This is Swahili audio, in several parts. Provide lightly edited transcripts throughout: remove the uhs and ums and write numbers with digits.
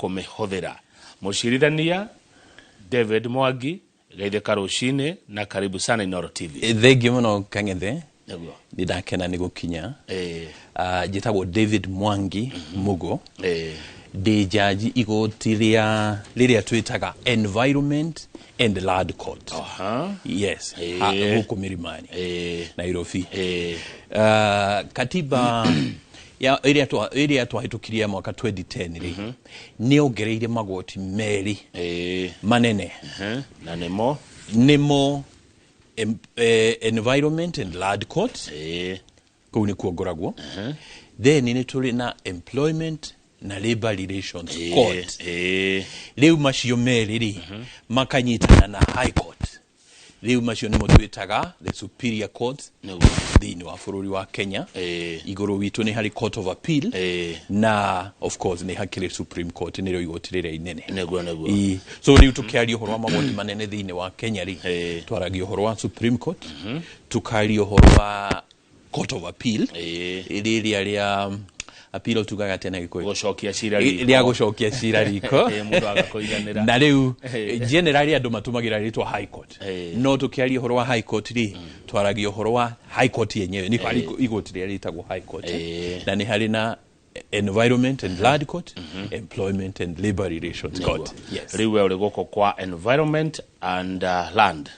kũmĩhũthĩra. Mũcirithania David Mwangi, geithĩka rũcinĩ na karibu sana Inooro TV. Thengi mũno Kang'ethe. Nĩndakena nĩ gũkinya. Njĩtagwo David Mwangi Mugo. Ndĩ jaji igoti rĩrĩa twĩtaga Environment and Land Court. Yes. Gũkũ Milimani, Nairobi. Katiba ĩrĩa twahĩtũkirie mwaka 2010 nĩongereire magoti merĩ manene. Na nĩmo Environment and Land Court. Kũu nĩkuo ngoragwo. Then nĩ tũrĩ na Employment na Labor Relations Court. Rĩu macio merĩ makanyitana na High Court. Rĩu macio nĩmo twĩtaga the Superior Court thĩinĩ wa bũrũri wa Kenya. Igũrũ witũ nĩ harĩ Court of Appeal na of course nĩ hakĩrĩ Supreme Court nĩrĩo igoti rĩrĩa inene. So rĩu tũkĩaria ũhoro wa magoti manene thĩinĩ wa Kenya rĩ, twaragia ũhoro wa Supreme Court, tukaria ũhoro wa Court of Appeal rĩrĩa rĩa appeal tugaga tena gĩkũyũ gũcokia cira riko rĩa gũcokia cira riko mũndũ agakũiganĩra na rĩu generally andũ matũmagĩra rĩtwa High Court no tũkĩaria ũhoro wa High Court rĩ twaragia ũhoro wa High Court yenyewe nĩ harĩ igoti rĩrĩa rĩtagwo High Court na nĩ harĩ na Environment and Land Court, Employment and Labor Relations Court. Yes. Rĩu we ũrĩ gũkũ kwa Environment and Land.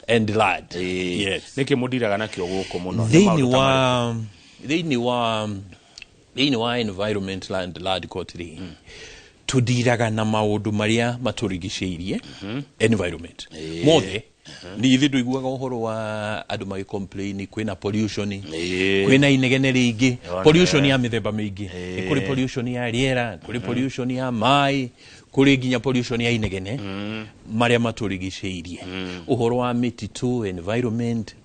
Yes. Nĩkĩ mũndiraga nakĩo gũkũ mũno thĩinĩ wa Environment and Land Court rĩ tũndiraga na maũndũ marĩa matũrigicĩirie environment mothe ni ithuĩ ndũiguaga ũhoro wa andũ magĩcomplain kwĩna pollution kwĩna inegene rĩingĩ pollution ya mĩthemba mĩingĩ kũrĩ pollution ya rĩera kũrĩ pollution ya maĩ kũrĩ nginya pollution ya inegene marĩa matũrigicĩirie ũhoro wa mĩtitũ environment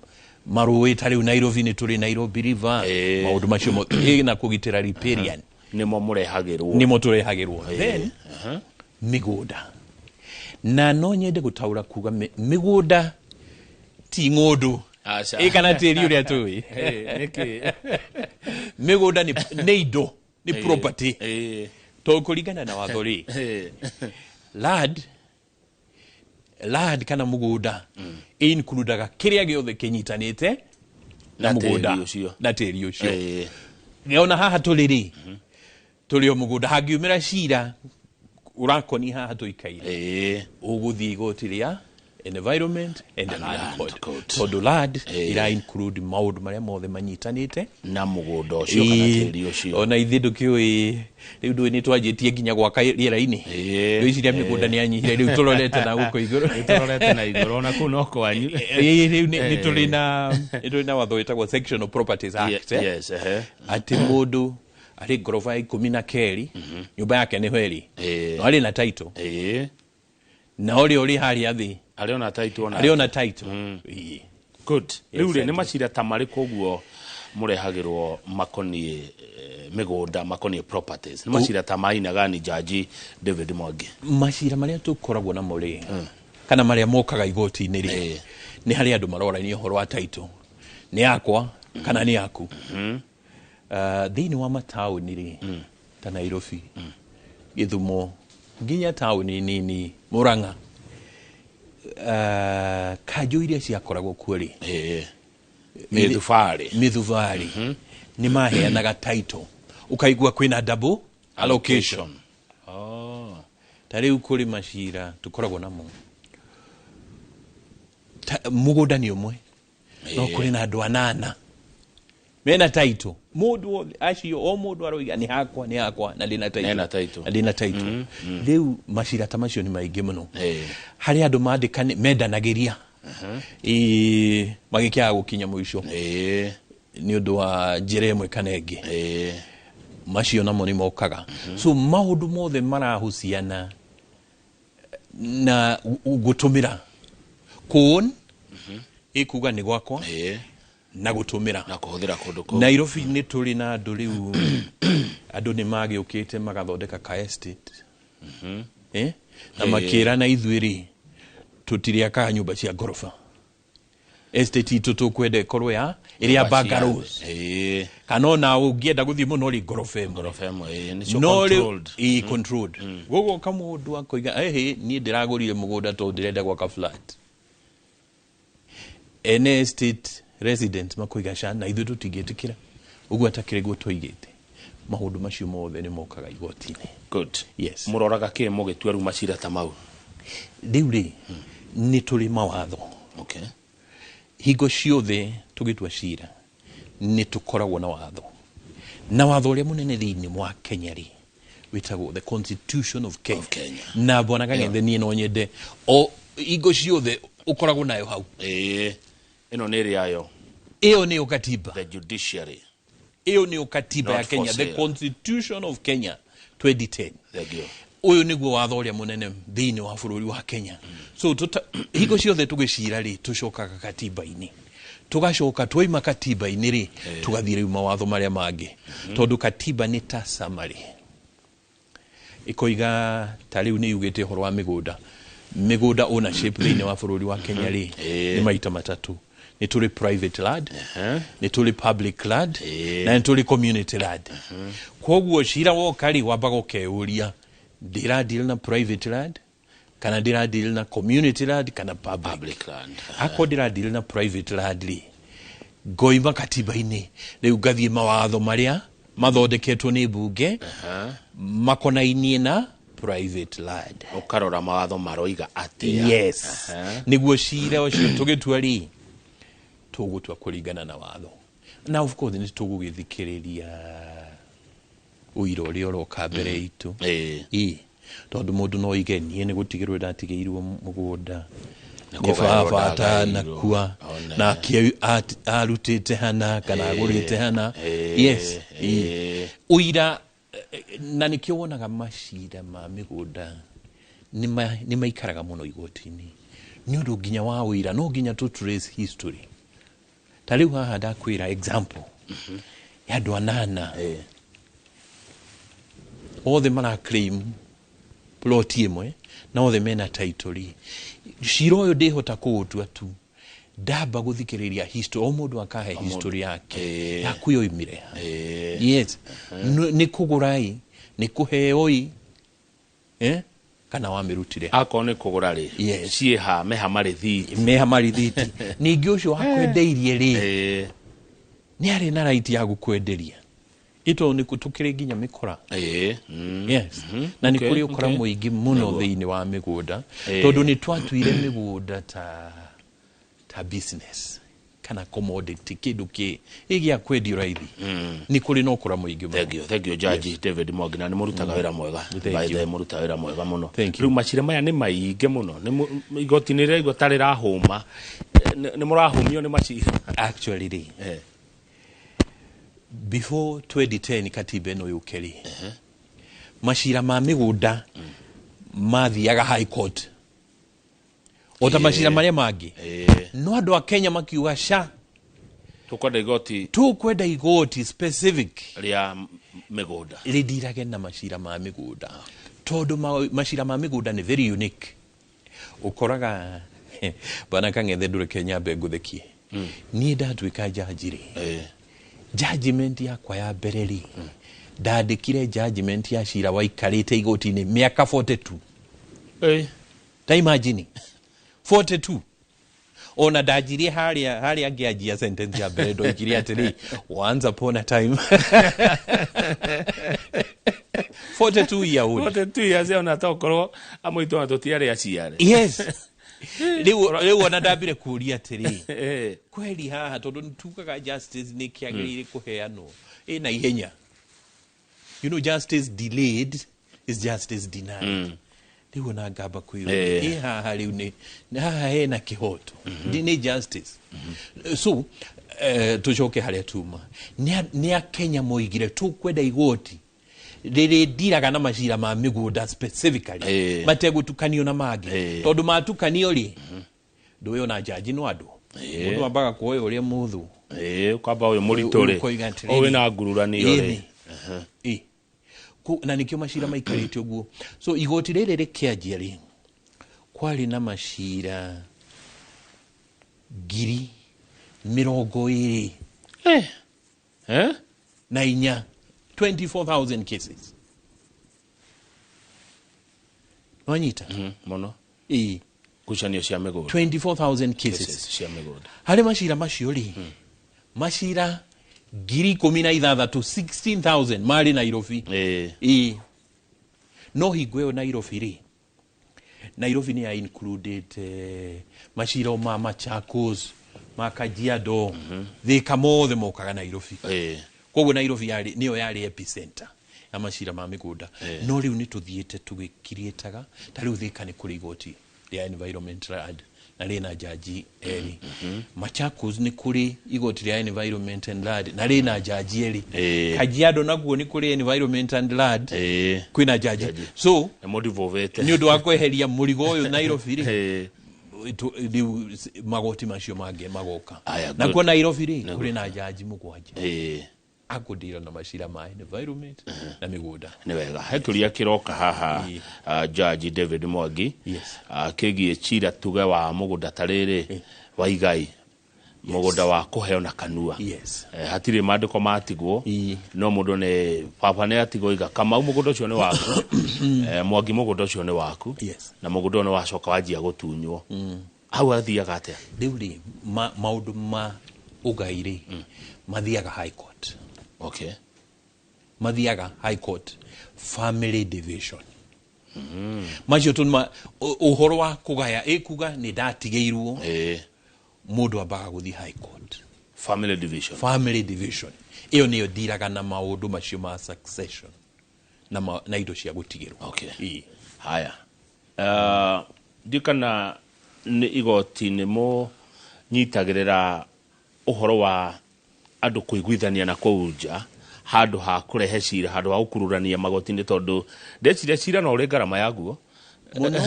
marũĩ ta rĩu Nairobi nĩ tũrĩ Nairobi River maũndũ macio na kũgitĩra riparian nĩmo tũrehagĩrwo then mĩgũnda na no nyende gũtaũra kuga mĩgũnda ti ng'ũndũ kana tĩri ũrĩa tũĩ mĩgũnda nĩ indo nĩ property to kũringana na watho rĩ land kana mũgũnda includaga kĩrĩa gĩothe kĩnyitanĩte na mũgũnda na tĩri ũcio nĩona haha tũrĩ rĩ tũrĩ o mũgũnda hangiumĩra cira ũrakoni haha tũikaire ũgũthiĩ igoti rĩa Environment and Land Court tondũ land ira include maũndũ marĩa mothe manyitanĩte na mũgũnda ũcio kana tĩri ũcio ona ithuĩ ndũkĩũĩ rĩu ndũĩ nĩ twanjĩtie nginya gwaka rĩera-inĩ rĩu iciria mĩgũnda nĩ anyihire rĩu tũrorete na gũkũ igũrũ tũrorete na igũrũ ona kũu no kwanyu rĩu nĩ tũrĩ na watho wĩtagwo Sectional Properties Act atĩ mũndũ arĩ ngoroba ya 12 nyũmba yake nĩ hweri no arĩ na title na ũrĩa ũrĩ harĩa thĩ ariona title good rĩu nĩ macira ta marĩkũ ũguo mũrehagĩrwo makoniĩ mĩgũnda makoniĩ properties nĩ macira ta maina gani Jaji David Mwangi macira marĩa tũkoragwo namo rĩ kana marĩa mokaga igoti-inĩ rĩ nĩ harĩ andũ marorania ũhoro wa title nĩ yakwa kana nĩ yaku thĩinĩ wa mataũni rĩ ta Nairobi Gĩthumo nginya taũni nini Murang'a kanjũ iria ciakoragwo kuo rĩ mĩthubarĩ nĩ maheanaga title ũkaigua kwĩna double allocation ta rĩu kũrĩ macira tũkoragwo namo mũgũnda nĩ ũmwe no kũrĩ na andũ 8 mena title mũndũ acio o mũndũ aroiga nĩ hakwa na ndĩna title rĩu macira ta macio nĩ maingĩ mũno harĩ andũ mendanagĩria magĩkĩaga gũkinya mũico nĩ ũndũ wa njĩra ĩmwe kana ĩngĩ macio namo nĩ mokaga so maũndũ mothe marahusiana na gũtũmĩra kũn ikuga nĩ gwakwa na gũtũmĩra na kũhũthĩra kũndũ kũu Nairobi nĩ tũrĩ na andũ rĩu andũ nĩ magĩũkĩte magathondeka ka estate na makĩra na ithuĩ rĩ tũtirĩakaga nyũmba cia ngoroba estate itu tukwende korwo ya iria bungalows kanona ungienda guthii muno ri gorofem nicio controlled controlled gogo kamundu akoiga ni ndiragurire mugunda to ndirenda gwaka flat estate resident makoiga shana ithu tutigetikira ugu atakire gwo toigete maundu macio mothe ni mokaga igoti-ini. Good. Yes. Muroraga ki mugitua ru macira ta mau riu ni tuli mawatho. Okay. Higo ciothe tugitua cira ni tukoragwo na watho, na watho uria munene thiini mwa Kenya ri witagwo the Constitution of Kenya. Na bona kang'ethe ni no nyende o higo ciothe ukoragwo nayo hau ino ni riayo iyo ni ukatiba, the judiciary iyo ni ukatiba ya Kenya, the Constitution of Kenya 2010. Uyu niguo watho uria munene thiini wa bururi wa Kenya. So higo ciothe tugicira ri tucokaga katiba-ini, tugacoka twaima katiba-ini ri tugathire mawatho maria mangi tondu katiba ni ta summary ikoiga tariu ni yugite horo wa migunda ownership thiini wa bururi wa Kenya ri ni maita matatu. Ni tuli private land, ni tuli public land, na ni tuli community land. Koguo cira wokari wambaga ukeuria ndira deal na private land kana ndira deal na community land kana public land. Ako ndira deal na private land ri goima katiba-ini riu gathie mawatho maria mathondeketwo ni bunge makonainie na private land. Ukarora mawatho maroiga atia. Yes. Niguo cira ucio tugitua ri tugutua kuringana na watho. Na of course ni tugugithikiriria uiro uria uroka mbere itu tondu mundu no igenie ni gutigirwo ndatigeirwo mugunda ni baba na kuwa na arutite hana kana agurite hana. Yes. Uira na nikio wonaga macira ma migunda ni maikaraga muno igoti-ini ni undu nginya wa uira no nginya to trace history. Tariu haha ndakwira example ya andu anana othe mara claim plot imwe na othe mena title. Cira uyu ndihota kuutua tu ndamba guthikiriria history o mundu akahe history yake ya kuyo imire. Yes. Ni kugurai ni kuheoi kana wamirutire ako ni kugura ri cieha meha mari thiti ningi ucio akwendeirie ri ni ari na right ya gukwenderia ito ni kutukire nginya mikora. Yes. Na ni kuri ukora muingi muno thiini wa migunda tondu ni twatuire migunda ta business kana commodity kindu ki igia kwendio raithi ni kuri no kura muingi muno. Thank you Judge David Mwangi, na ni murutaga wira mwega by the murutaga wira mwega muno. Riu macira maya ni maingi muno ni igoti ni ri igotari rahuma ni murahumio ni macira actually before 2010 katiba no yukeri macira ma migunda mathiaga high court ota macira maria mangi no andu a Kenya makiuga sha tukwenda igoti specific ria migunda ridirage na macira ma migunda tondu macira ma migunda ni very unique. Ukoraga bana kang'ethe ndure Kenya benguthekie ni ndatwika jajiri judgment yakwa ya mbere ri ndandikire judgment ya cira waikarite igoti-ini miaka 42. Ta imagine 42 ona ndajirie haria ngiajia sentence ya mbere ndoikirie atiri once upon a time 42 years ona tokorwo amoitwa tutiare aciare. Yes. Leo ona ndambire kuria atiri kweli haha tondu nitukaga justice ni kiagirire kuheano na ihenya. You know, justice delayed is justice denied. Leo na ngamba kuyo haha leo ni haha na kihoto ni justice. So tucoke haria tuma ni a Kenya moigire tukwenda igoti riri diraga na macira ma migunda specifically mategutukanio na magi tondu matukanio ri nduyo na jaji no andu mundu ambaga kuoya uria muthu kwamba uyu murituri owe na ngururanio ri na nikio macira maikarite uguo. So igoti riri rikianjia ri kwari na macira 1,000 24 na inya 24,000 cases wanyita mono kucanio cia migunda 24,000 cases cia migunda hari mashira macio ri mashira 16,000 mari Nairobi no higwe Nairobi ri Nairobi ni included mashira ma Machakos Kajiado thika mothe mokaga Nairobi koguo Nairobi yari niyo yari epicenter ya mashira ma migunda no riu ni tuthiete tugikirietaga ta riu thika ni kuri igoti ya environment ad na rina jaji eri Machakos ni kuri igoti ya environment and land na rina jaji eri Kajiado naguo ni kuri environment and land kwina jaji so modivovete ni undu wa kweheria murigo uyu Nairobi ri magoti macio mange magoka na kwa Nairobi ri kuri na jaji mugwanja akudira na mashira ma environment na migunda ni wega heturia kiroka haha Judge David Mwangi akigie chira tuge wa mugunda tariri wa igai mugunda wa kuheo na kanua hatire mandiko matigwo no mundu ne papa ne atigo iga kama mugunda ucio ni waku Mwangi mugunda ucio ni waku na mugunda no wacoka wajia gutunywo hau athiaga atia riuri maundu ma ugairi mathiaga high court mathiaga high court family division macio tunma uhoro wa kugaya ekuga ni datigeirwo mundu ambaga guthi high court family division iyo niyo diraga na maundu macio ma succession na indo cia gutigirwo haya dikana ni igoti ni mo nyitagirira uhoro wa andu kuiguithania na kuunja handu ha kurehe cira handu ha ukururania magoti-ini tondu ndecire cira no uri ngarama yaguo muno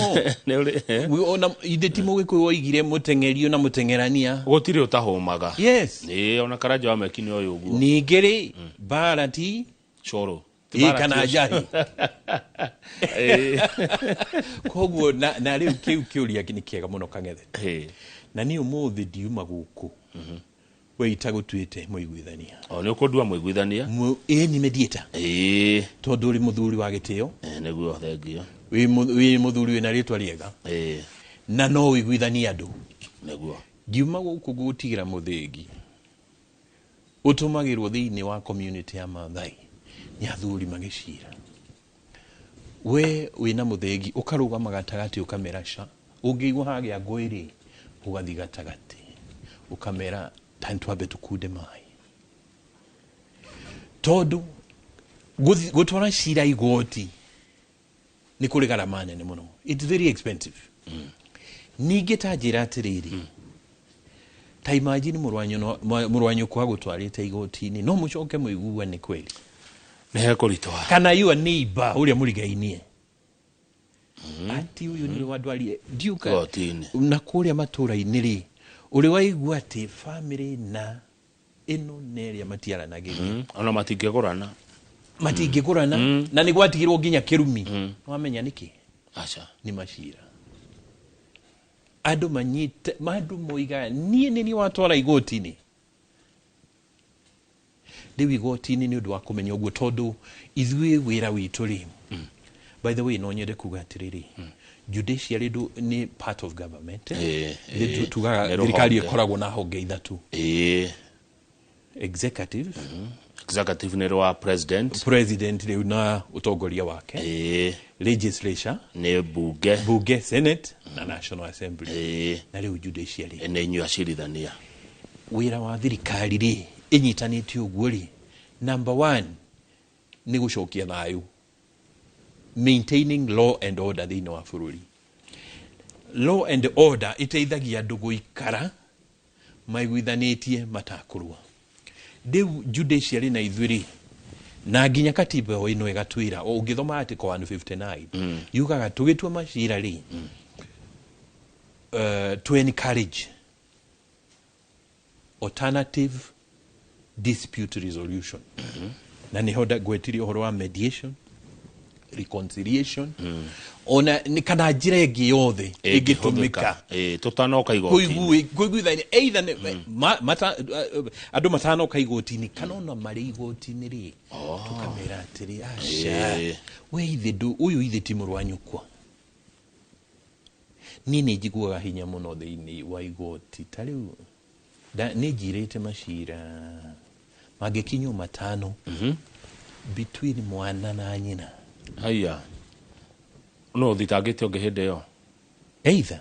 ne uri ona itheti mugikuo igire mutengerio na mutengerania gutire utahumaga ona karaja wa mekini oyo uguo ningiri barati choro kana jahi koguo na riu kiuria kini kiega muno kangethe na ni umuthi diuma guku weita gutwite muiguithania ni ukudua muiguithania ni mediator tondu uri muthuri wa gitio niguo thengio wi muthuri wina ritwa riega na no uiguithania andu niguo diuma guku gutigira muthingi utumagirwo thiini wa community ya Maathai ni athuri magicira we wina muthingi ukarugama gatagati ukamerasha ungiigwa hagia ngwiri ugathi gatagati ukamera tantwabe tukude mai todo gutwara shira igoti ni kuri garamane ni muno it's very expensive nige tajira atiriri ta imagine murwanyu kwa gutwarite igoti ni no mucoke muigua ni kweli ne kuritwa kana you neighbor uria murigainie ati uyu ni wadwali diuka na kuria matura-ini ri uri waigua ati family na ino neria matiara nagiri ona matingegurana na ni gwatigirwo nginya kirumi wamenya niki acha ni mashira andu manyite mandu moiga ni watwara igoti-ini riu igoti-ini ni undu wa kumenya uguo tondu ithui wira witu ri by the way no nyende kuga atiriri judiciary ni part of government tugaga thirikari ikoragwo na honge ithatu executive ni wa president riu na utongoria wake legislature ni bunge senate na national assembly na riu judiciary ni nyu acirithania wira wa thirikari ri inyitanite uguo ri number 1 ni gucokia thayu maintaining law and order thini wa bururi law and order iteithagia andu guikara maiguithanitie matakurwa riu judiciary na ithuri na nginya katiba ino igatwira ungithoma article 159 yugaga tugitua mashira ri to encourage alternative dispute resolution na ni hoda gwetiria uhoro wa mediation reconciliation ona ni kana njira ĩngĩ yothe ĩngĩtũmĩka tutanoka igoti kuiguithania either andũ matanoka igoti-inĩ kana ona marĩ igoti-inĩ rĩ tukamera atĩrĩ aca we ithe ũyũ ithe ti mũrũ wa nyũkwa niĩ nĩ njiguaga hinya mũno thĩinĩ wa igoti ta rĩu nĩ njirĩte macira mangĩkinywo matano between mwana na nyina haya no thitangĩte ũngĩ hĩndĩ ĩyo either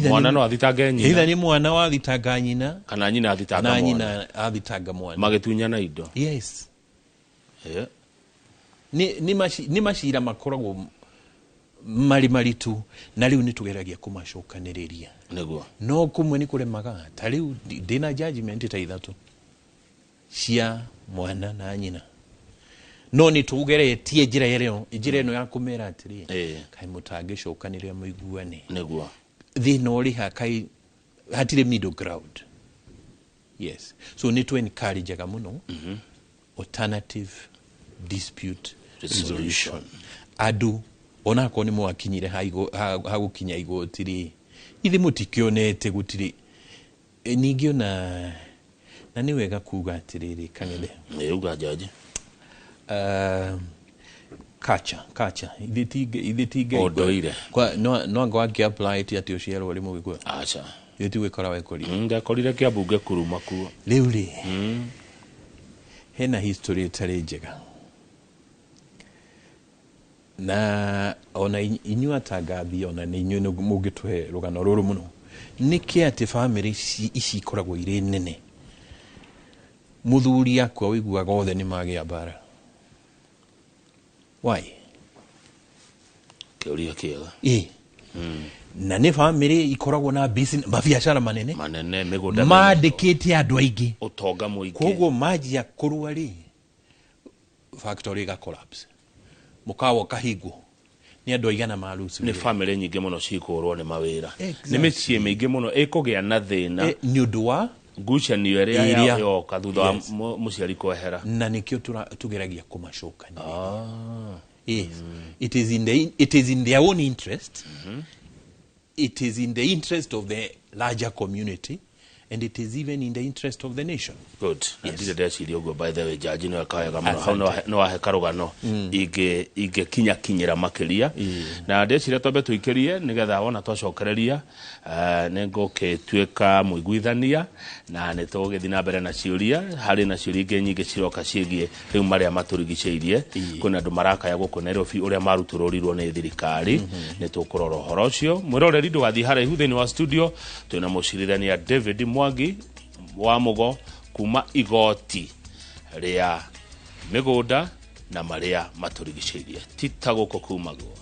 mwana no athitange nyina either ni mwana wa thitanga nyina kana nyina athitanga mwana na nyina athitanga mwana magĩtunyana indo yes ni macira makoragwo mari maritu na riu ni tugeragia kumacokanĩrĩria nĩguo no kumwe ni kuremaga ta riu ndina judgment ta ithatu cia mwana na nyina no ni tugeretie njira ĩno ya kumera atĩrĩ kai mũtangĩcokanĩrĩria mũiguane nĩguo thĩna ũrĩ ha kai hatirĩ middle ground yes so ni to encourage mũno alternative dispute resolution adu ona ko ni mwakinyire ha gukinya igoti ri ithi mutikionete gutiri ningi ona na ni wega kuga atiriri Kang'ethe uga jaji kacha ithi tige odoire kwa no ngwa apply ti ati uciaro wali mugikwa acha ithi wikora wekori ngakorire kia bunge kuruma kuo riu ri hena history tari njega na ona inyu atangathi ona ni inyu mugitwe rugano ruru muno niki ati family ici koragwo ire nene muthuri akwa wiguaga othe ni magia bara why kiuria kiega na ni family ikoragwo na business mabiashara manene migunda mandikite andu aingi utonga muingi koguo majia kurua ri factory ga collapse mukawa kahigo ni andu aigana marusu ni family nyingi muno cikurwo ni mawira ni micie mingi muno ikugia na thina ni undu wa ngucanio ĩrĩa yoka thutha wa mũciari kwehera na nikio tugeragia kumacokania yes it is in their own interest it is in the interest of the larger community and it is even in the interest of the nation. Good. Ndire ndeciria uguo by the way jaji no akaega muno hau no wahe karugano ige kinyira makiria na ndeciria twambe tuikirie nigetha wona twacokereria ningukituika muiguithania na nitugithi na mbere na ciuria hari na ciuria ingi nyingi ciroka ciegie riu maria maturigiceirie kuna andu marakaya guku Nairobi uria marutururirwo ni thirikari nitukurora horo ucio mwiroreri ndugathi haraihu thini wa studio twina mucirithania David Mwangi wa Mugo kuma igoti ria migunda na maria maturigiceirie tita guko kumagwo.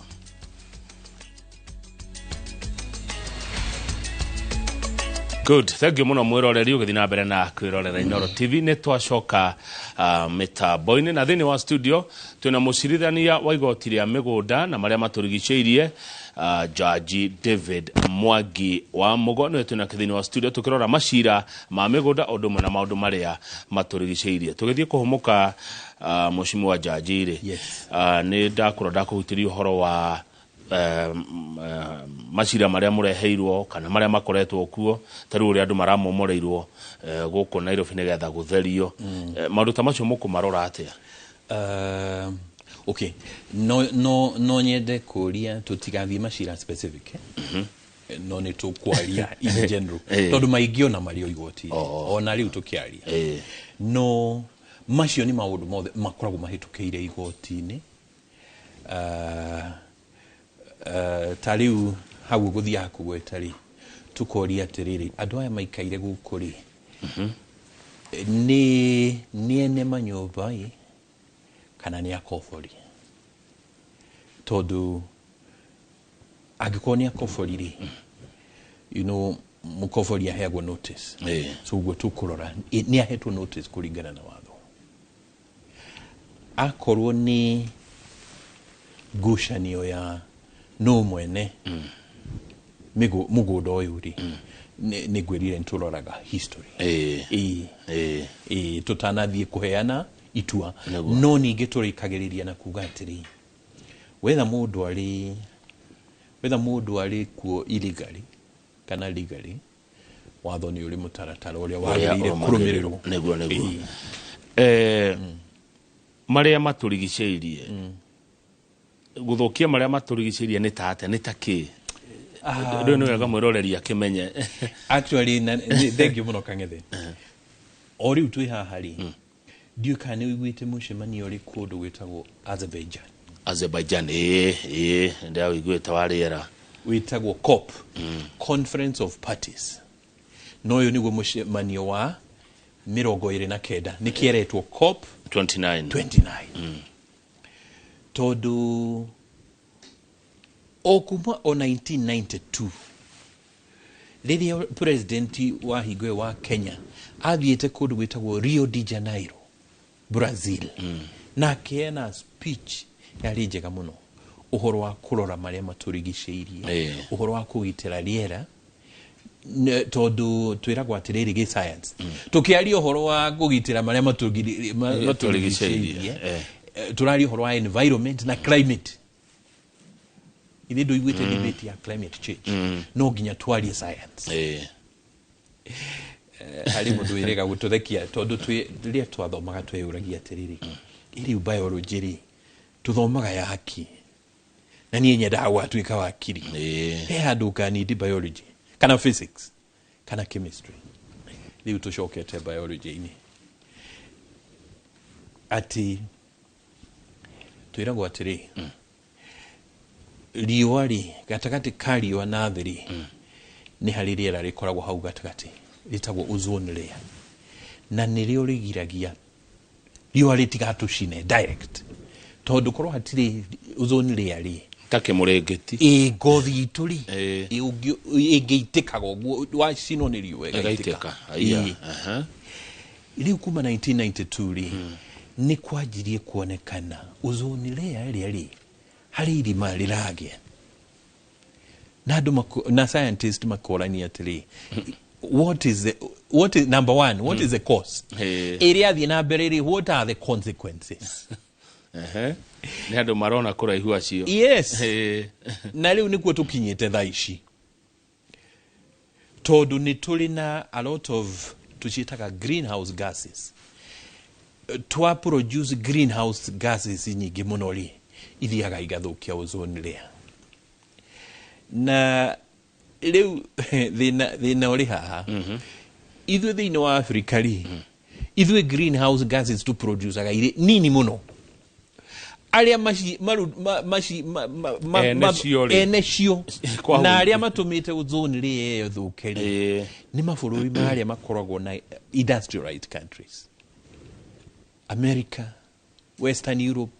Good, thank you muno mwiroreri ugithi na mbere na kwirorera Inooro TV ni twacoka mitambo-ini na thini wa studio twina mucirithania wa igoti ria migunda na maria maturigiceirie Jaji David Mwangi wa Mugo no twina thini wa studio tukirora macira ma migunda undu na maundu maria maturigiceirie tugithie kuhumuka mucimu wa jaji ri ni ndakura ndakuhutiria uhoro wa macira maria mureheirwo kana maria makoretwo kuo taru uri andu maramomoreirwo guku Nairobi nigetha gutherio maundu ta macio mukumarora atia? Okay, no nyende kuria tutigathie macira specific no ni tukwaria in general tondu maingio na mario igoti ona riu tukiaria no macio ni maundu mothe makoragwo mahitukiire igoti-ini tariu hau guthia kugwetari tukoria atiriri andu aya maikaire guku ri ni ene manyumba kana ni akofori tondu angĩkorwo nĩ akobori ri you know mukobori aheagwo notice so uguo tukurora ni ahetwo notice kuringana na watho akorwo ni ngucanio ya no mwene mugunda uyu ri ni gwirire nturoraga history tutanathie kuheana itua no ningi turikagiriria na kuga atiri whether mundu ali kuo illegally kana legally watho ni uri mutaratara uria wagirire kurumirirwo neguo maria maturigiceirie guthukia maria maturigiceirie ni tate ni taki ndo no wega mwiroreria kimenye actually thank you muno Kang'ethe ori utwi haha ri ndio kana wigwite mucemani ori kundu witagwo Azerbaijan ndio wigwite wariera witagwo COP Conference of Parties no yo niguo mucemanio wa 29 ni kieretwo COP 29 tondu okuma o 1992 riria president wa higwe wa Kenya athiete kundu witagwo Rio de Janeiro Brazil na kena speech yari njega muno uhoro wa kurora maria maturigiceirie uhoro wa kugitira riera tondu twiragwo atiriri gi science tukiaria uhoro wa kugitira maria maturigiceirie turari uhoro wa environment na climate ile ndo igwite debate ya climate change no ginya twarie science ali mundu wirega gututhekia tondu twiria twathomaga tweyuragia atiriri ili biology ri tuthomaga ya haki na niĩ nyendaga gwatuĩka wakiri he handũ kanindi biology kana physics kana chemistry rĩu tũcokete biology-inĩ ati twĩragwo atĩrĩ riũa rĩ gatagatĩ ka riũa na thĩ rĩ nĩ harĩ rĩera rĩkoragwo hau gatagatĩ rĩtagwo ozone layer na nĩrĩo rĩgiragia riũa rĩtigatũcine direct tondu korwo hatirĩ ozone layer rĩ take murengeti ngothi itu ri ingiitikaga uguo wacinwo ni riũa igaitika riu kuma 1992 ri ni kwanjirie kuonekana ozone layer ri hari irima riragia na andu na scientists makorania atiri what is number one what is the cause area thie na mbere ri what are the consequences ni andu marona kuraihu acio yes na riu nikuo tukinyite thaa ici tondu ni tuli na a lot of tuchitaga greenhouse gases twa produce greenhouse gases nyingi muno ri ithiaga igathukia ozone layer na riu thina uri haha ithuĩ thĩinĩ wa Africa ri ithuĩ greenhouse gases to produce aga ire nini muno aria enecio na aria matumite ozone layer thuke ri ni mabũrũri maria makoragwo na industrialized countries America Western Europe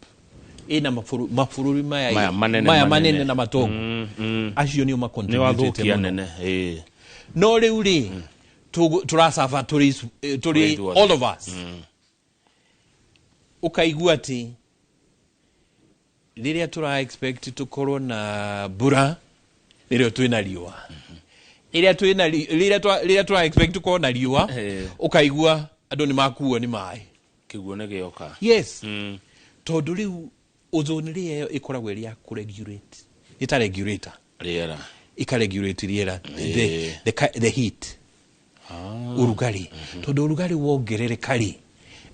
ina mabũrũri maya manene na matongo acio nĩo makontribute nene no rĩu ri turasafa turi all of us ukaigua ati riria tura expect tukorwo na bura riria twina riũa riria tura expect tukorwo na riũa ukaigua andu ni makuo ni mai kiguo ne gioka yes tondu riu ozone layer ikoragwo ria ku regulate ita regulator riera ikaregulate riera the heat urugari tondu urugari wongerereka ri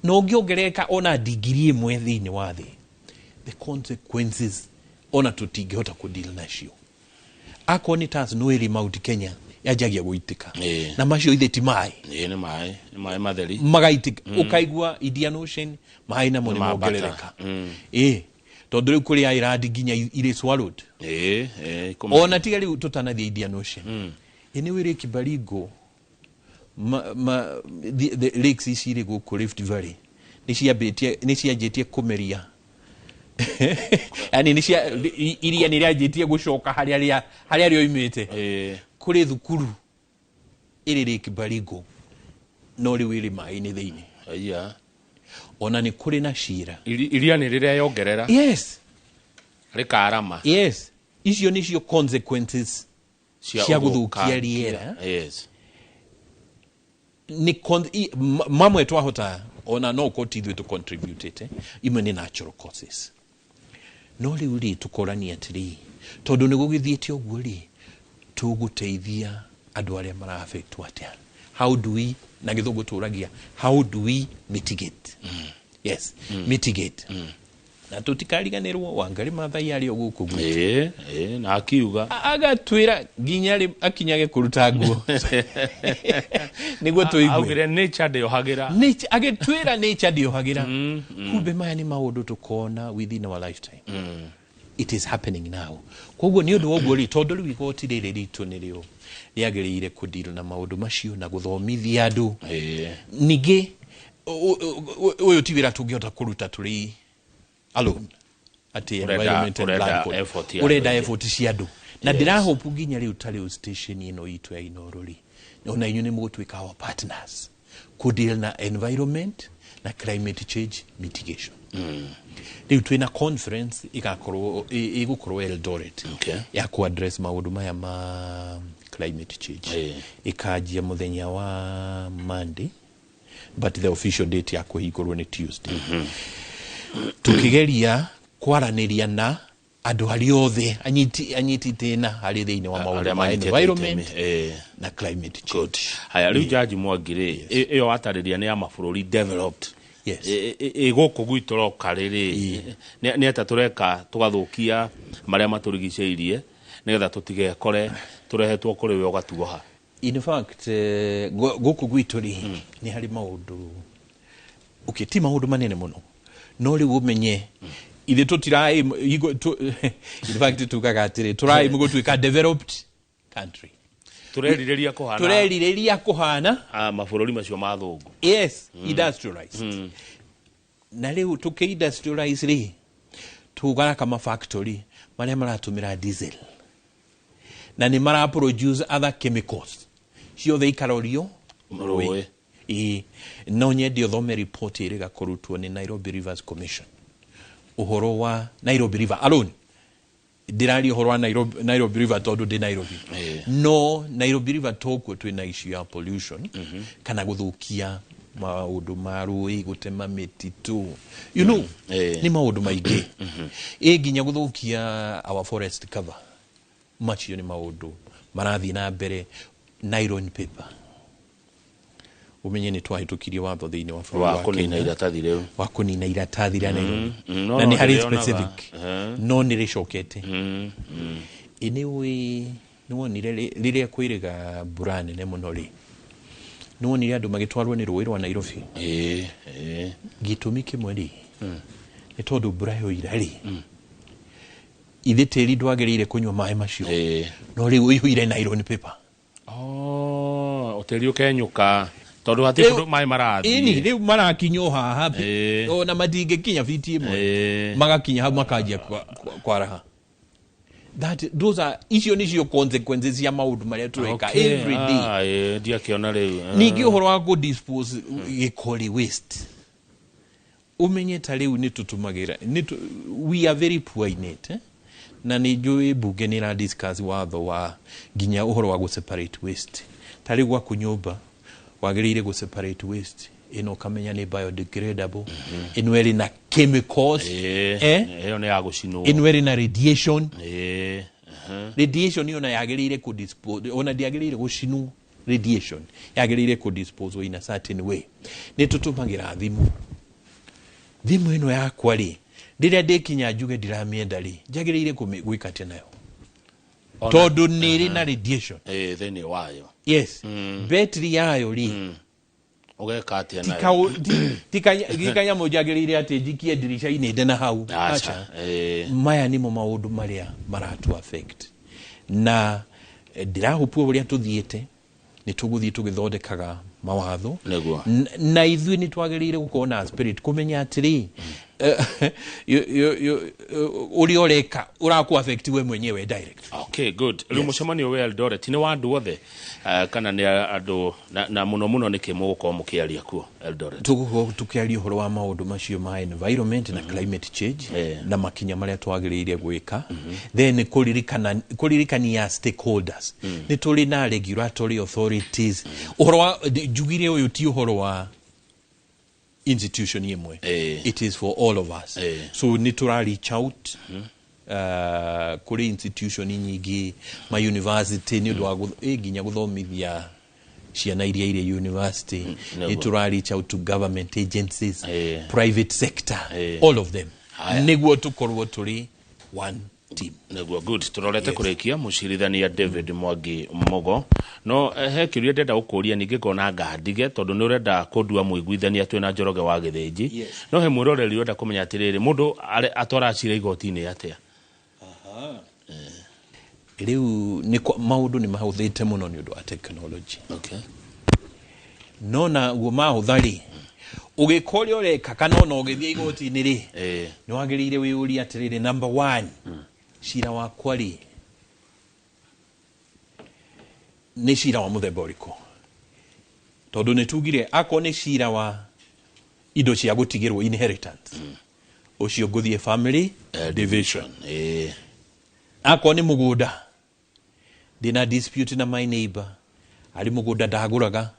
no ngiongereka ona degree imwe thiini wa thi the consequences ona tutingihota ku deal nacio akonitas no iri Mount Kenya yajagia guitika na macio ithe ti mai ni mai matheri magaitika ukaigua Indian Ocean mai na moni mongerereka tondu riu kuri Ireland ginya ire swallowed ona tiga riu tutanathia Indian Ocean ni wire Kibaringo the lakes ici iri guku Rift Valley ni cianjitie kumeria yani iria ni rianjitie gucoka haria rioimite kuri thukuru iri Kibaringo no riu iri mai-ini thiini ona ni kuri na shira iria ni riria yongerera yes rikarama yes icio nicio consequences cia guthukia riera yes ni mamwe twahota ona no koti ithuĩ to contribute imwe ni natural causes no riu ri tukorani atiri tondu ni gugithiete uguo ri tuguteithia andu aria mara affect atia. How do we na githungu turagia how do we mitigate? Yes, mitigate. Na tutikariganirwo Wangari Maathai ari oguku gwitu na akiuga agatwira ginyari akinyage kuruta nguo niguo tuigwe augire nature ndiohagira agetwira nature ndiohagira kumbe maya ni maundu tukona within our lifetime. It is happening now. Koguo ni undu woguo ri tondu riu igoti riri ritu nirio riagiriire kudiru na maundu macio na guthomithia andu ningi uyu ti wira tungiota kuruta turi alone ati environment and land urenda effort cia andu na ndirahope nginya riu tari station ino itu ya Inorori ona inyu ni mugutwika our partners kudeal na environment na climate change mitigation. Riu twina conference igukorwo Eldoret ya ku address maundu maya ma climate change ikajia muthenya wa Monday but the official date yako ikorwo ni Tuesday. Tukigeria kwaraniria na andu ari othe anyiti tena hari thiini wa maundu ma environment na climate change. Haya riu Jaji Mwangi iyo atariria ni ya mabũrũri developed. Yes. Guku gwitu roka riri ni ata tureka tugathukia maria maturigiceirie nigetha tutigekore turehetwo kuri we ugatugoha. In fact guku gwitu ri ni hari maundu ti maundu manene muno no riu umenye ithe tutirai in fact tukagatire turai mugutwika developed country turerireria kuhana mabũrũri macio mathungu. Yes, industrialized. Na riu tuki-industrialize ri tugara kama factory maria maratumira diesel na ni mara produce other chemicals ciothe ikarorio rũĩ. No nyendi thome report iri gakorutwo ni Nairobi Rivers Commission uhoro wa Nairobi River alone. Dirari uhoro wa Nairobi River tondu di Nairobi. No Nairobi River tokwo twina issue ya pollution kana guthukia maundu ma rũĩ gutema mititu you know ni maundu maingi nginya guthukia our forest cover macio ni maundu marathi na mbere. Nylon paper umenye ni twahitukirie watho thiini wa bũrũri wa kunina iratathi riu wa kunina iratathi ria Nairobi na ni hari specific no ni ricokete iniwe niwonire riria kwiriga mbura nene muno ri niwonire andu magitwarwo ni rũĩ rwa Nairobi gitumi kimwe ri ni tondu mbura yo irari ithe tĩri ndwagĩrĩire kunywa maĩ macio no riu uihũire nylon paper tĩri ũkenyũka tondu hatirĩ kũndũ maĩ marathi riu marakinywo haha ona matingĩkinya fiti ĩmwe magakinya hau makanjia kwaraha. Those are icio nicio consequences ya maundu maria tureka every day. Ndiakiona riu ningi uhoro wa go dispose gikori waste umenye ta riu ni tutumagira we are very poor in it na ni njui bunge ni ra discuss watho wa ginya uhoro wa go separate waste ta riu gwa kunyumba wagirire go separate waste ino kamenya ni biodegradable inweri na chemicals iyo ni ya gucinwo inweri na radiation radiation iyo na yagirire ku dispose ona diagirire gucinwo radiation yagirire ku dispose in a certain way ni tutumagira thimu ino yakwa ri ndiria ndikinya njuge ndiramienda ri njagirire gwikatia nayo tondu niri na radiation thini wayo. Yes. Battery yayo ri ugeka atia nayo tikanya mujagirire ati jikie dirisha ine ndena hau acha maya nimo maundu maria maratu affect na ndirahupu uria tuthiete ni tuguthii tugithondekaga mawatho na ithui ni twagirire gukona spirit kumenya atiri uri oreka uraku affect we mwenyewe direct. Okay, good. Riu mucemanio we Eldoret ni wa andu othe kana ni andu na muno ni kimuko mukiaria kuo Eldoret tukiaria horo wa maundu macio ma environment na climate change na makinya maria twagiriire gwika then kuririkania stakeholders ni tuli na regulatory authorities uhoro wa jugire uyu ti uhoro wa institution imwe. It is for all of us. So nitura reach out kuri institution nyingi ma university ni ndo ginya guthomithia ciana iria ire university. Nitura reach out to government agencies, private sector, all of them. Niguo tukorwo turi one team. Niguo good. Turorete kurekia mucirithania David Mwangi Mugo. No he kiuria ndenda gukuria ningi kona ngadige tondu ni urenda kudua muiguithania twina Njoroge wa Githinji. No he mwiroreri urenda kumenya atiriri mundu atwara cira igoti-ini atia. Riu ni maundu ni mahuthite muno ni undu wa technology. No na guo mahuthari ugikoria ureka kana no ugithie igoti-ini ri ni wagirire wiuri atiriri number 1 cira wa kwari ni cira wa muthemba uriko tondu ni tugire ako ni cira wa indo cia gutigirwo inheritance ucio guthie family division ako ni mugunda dina dispute na my neighbor ali mugunda ndaguraga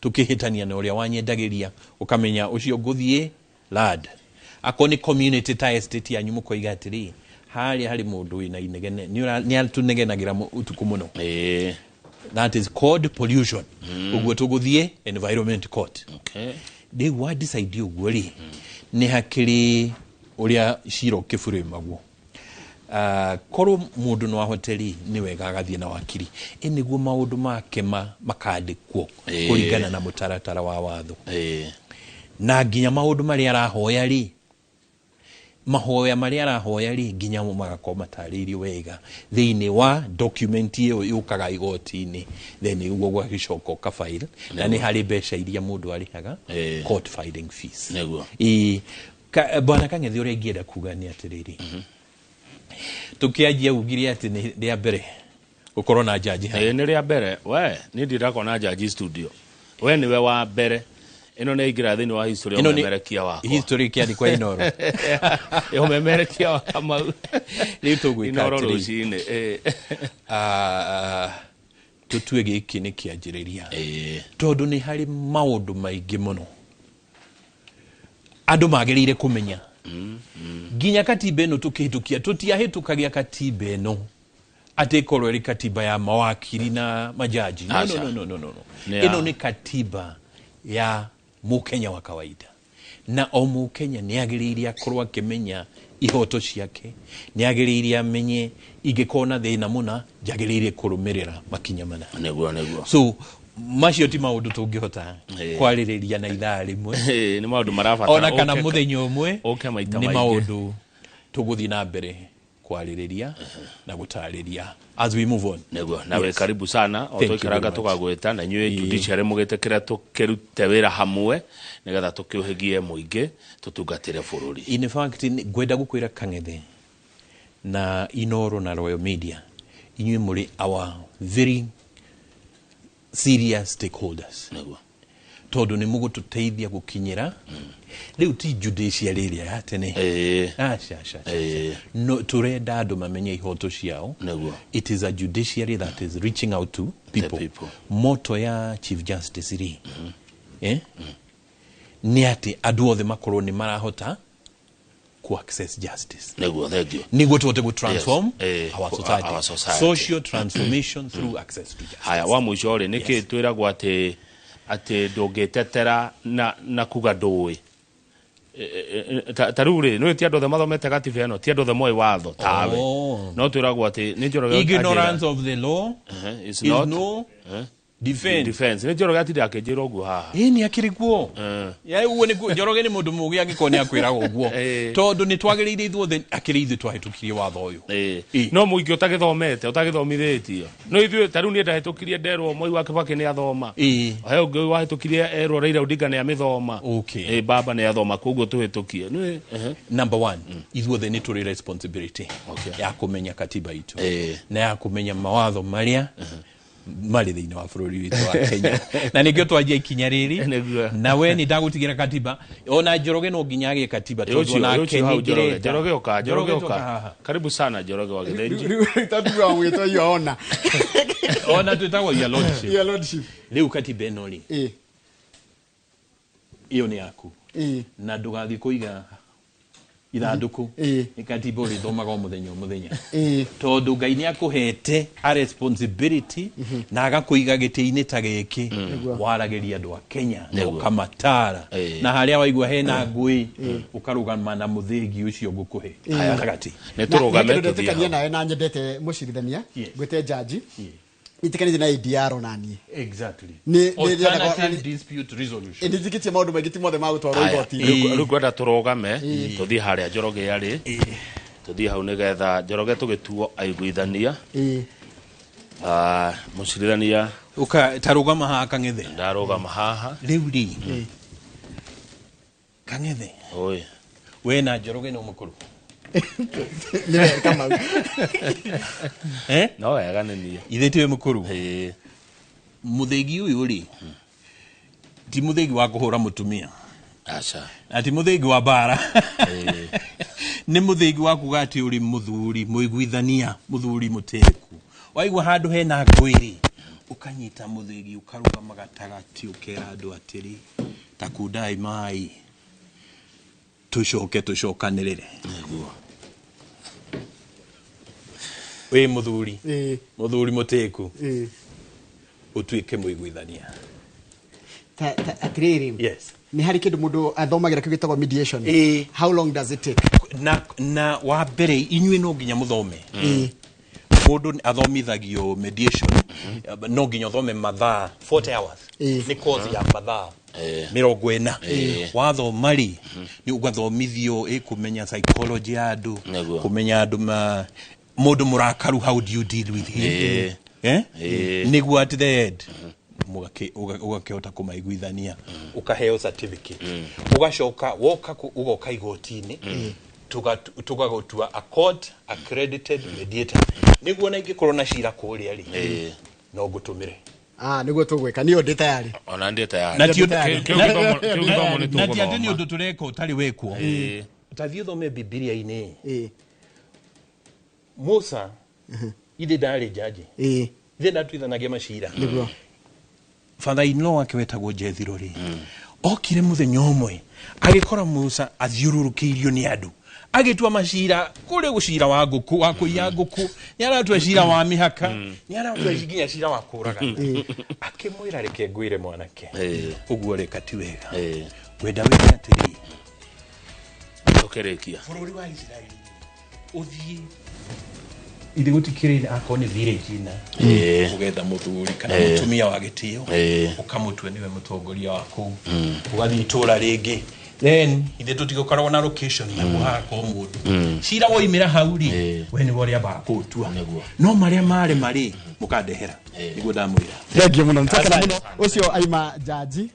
tukihitania na uria wanyendagiria ukamenya ucio guthie lad ako ni community tie estate ya nyumu ko igatiri hari mundu ina inegene ni atunegenagira utuku muno that is called pollution ugwo tuguthie environment court they were decide ugwori ni hakiri uria shiro kifure magwo koro mundu no hoteli ni wega agathie na wakiri eniguo maundu make makandikwo kuringana na mutaratara wa watho na ginya maundu mari arahoya ri mahoya mari arahoya ri ginya magakoma matariri wega thiini wa document iyo yukaga igoti-ini then ugo gwa gicoko ka file na ni hari besha iria mundu arihaga court filing fees neguo bwana Kangethi uria ngienda kuga ni atiriri tukiajia ugiri ati ni ria mbere ukorwo na jaji ni ria mbere we ni ndirako na jaji studio we niwe wa mbere ino ne igira thini wa history ya memerekia wako history kia kwa Inoro yo memerekia wa kama ni tugu Inoro rucine tutue giki ni kianjiriria tondu ni hari maundu maingi muno andu magirire kumenya ginya katiba ino tukihitukia tutiahitukagia katiba ino atekorwo ri katiba ya mawakiri na majaji no ino ni katiba ya mukenya wa kawaida na o mukenya ni agiriria akorwo akimenya ihoto ciake ni agiriria amenye igikona thina muna jagiririe kurumirira makinya mana neguo so macio ti maundu tungihota kwaririria na ithaa rimwe ni maundu marabatara ona kana muthenya umwe ni maundu tuguthi na mbere kwaririria na gutariria as we move on neguo nawe karibu sana otoikaraga tukagweta na nywe judiciary mugitekera tukirute wira hamwe nigetha tukiuhigie muingi tutungatire bururi in fact gwenda gukwira Kangethi na Inoro na Royal Media inywe muri our very serious stakeholders neguo tondu ni mugututeithia gukinyira riu ti judiciary ria yatene no turenda andu mamenye ihoto ciao neguo it is a judiciary that is reaching out to people. Moto ya Chief Justice ri ni ati andu othe makorwo ni marahota ku access justice neguo thegio niguo tuote gu transform our society social transformation through access to justice. Haya wa mwisho ri niki twiragwo ati ndungitetera na kuga ndui tarure no ti andu othe mathomete gatiba ino ti andu othe moi watho tawe no twiragwo ati ni Njoroge ignorance of the law is no defense ni Njoroge ati akinjira uguo haha ni akiriguo ya uwe ni Njoroge ni mundu mugi agikone akwiraga uguo tondu ni twagiriire ithuothe akiriithu twahitukirie watho uyu no muingi utagithomete utagithomithitio no ithuĩ taru ni ndahitukirie nderwo Moi wa Kibaki ni athoma he ungi wahitukirie erwo Raila Odinga ni amithoma baba ni athoma koguo tuhitukie number 1 ithuothe ni turi responsibility ya kumenya katiba itu na ya kumenya mawatho maria mari thiini wa bururi witu wa Kenya na ningio twajia ikinya riri na we ni ndagutigira katiba ona Njoroge no nginya agie katiba tondu na Kenya Njoroge oka karibu sana Njoroge wa Githinji tatuga wito yona ona tutagwo your lordship riu katiba no ri iyo ni yaku na ndugathi kuiga ithanduku ikatibo ri thomaga muthenya tondu Ngai ni akuhete a responsibility na agakuiga giti-ini ta giki warageria andu a Kenya ukamatara na haria waigua hena ngui ukarugama na muthingi ucio ngukuhe aya tagati ne turugame tuthikania nawe na nyendete mucirithania gwite jaji itikanite na IDR nani exactly ni alternative dispute resolution ni dikitie maundu maingi ti mothe ma gutwarwo igoti riu gwenda turugame tuthie haria Njoroge ari tuthie hau nigetha Njoroge tugituo aiguithania mucirithania uka tarugama haha Kang'ethe ndarugama haha riu ri Kang'ethe oi we na Njoroge no mukuru ni kama no wega nini ithe tiwe mukuru muthingi uyu ri ti muthingi wa kuhura mutumia acha ati muthingi wa bara ni muthingi wa kuga ati uri muthuri muiguithania muthuri muteku waigua handu hena ngwiri ukanyita muthingi ukarugama gatagati ukera andu atiri takudai mai tucokanirire niguo we muthuri muthuri muteku utuike muiguithania atiriri yes ni hari kindu mundu athomagira kigitagwo mediation how long does it take na wa mbere inyuĩ no nginya muthome mundu athomithagio mediation no nginya thome mathaa 40 hours ni course ya mathaa 40 wathoma ri ni ugathomithio kumenya psychology ya andu kumenya andu mundu murakaru how do you deal with him niguo at the end ugakihota kumaiguithania ukaheo certificate ugacoka woka ugoka igoti-ini tugagotua a court accredited mediator niguo na ingikorwo na cira kuria ri no ngutumire niguo tugweka ni ndi tayari ona ndi tayari na ti ati ni undu tureka utari wekwo utathie uthome Biblia-ini Musa ithe ndari jaji ithe ndatuithanagia macira niguo father-in-law wake wetagwo Jethiro ri okire muthenya umwe agikora Musa athiururukiirio ni andu agitua macira kuri gucira wa nguku wa kuiya nguku ni aratua cira wa mihaka ni aratua nginya cira wa kuraga akimwira reke ngwire mwanake uguo reka ti wega wenda wega atiri okerekia bururi wa Israeli uthie ithe gutikirire akoni village ina ugetha muthuri kana mutumia wa gitio ukamutwe niwe mutongoria waku ugathi itura ringi then ithe tutigokorwo na location ya kuhaka mundu cira woimira hauri we ni wori aba kutua no maria mari mukandehera niguo ndamwira thengiũ mũno ntakana mũno ũcio aima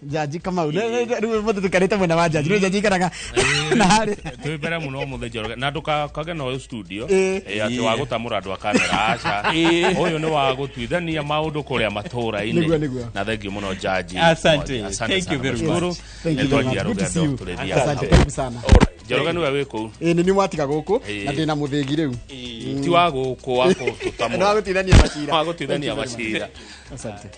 jaji kama rĩu mũndũ tukarĩte mwena wa jaji rĩu jaji ikaraga na harĩ twĩmbere mũno mũthĩ Njoroge na ndũkage no studio ati wa gũtamũra andũ a kamera aca ũyũ nĩ wa gũtuithania maũndũ kũrĩa matũũra-inĩ na thengiũ mũno jaji asante thank you very much good to see you asante karibu sana Njoroge niwe wĩ kũu ni mwatiga gũkũ na ndĩna mũthĩgi rĩu ti wa gũkũ wa gũtũtamũra no gũtuithania macira wa gũtuithania macira asante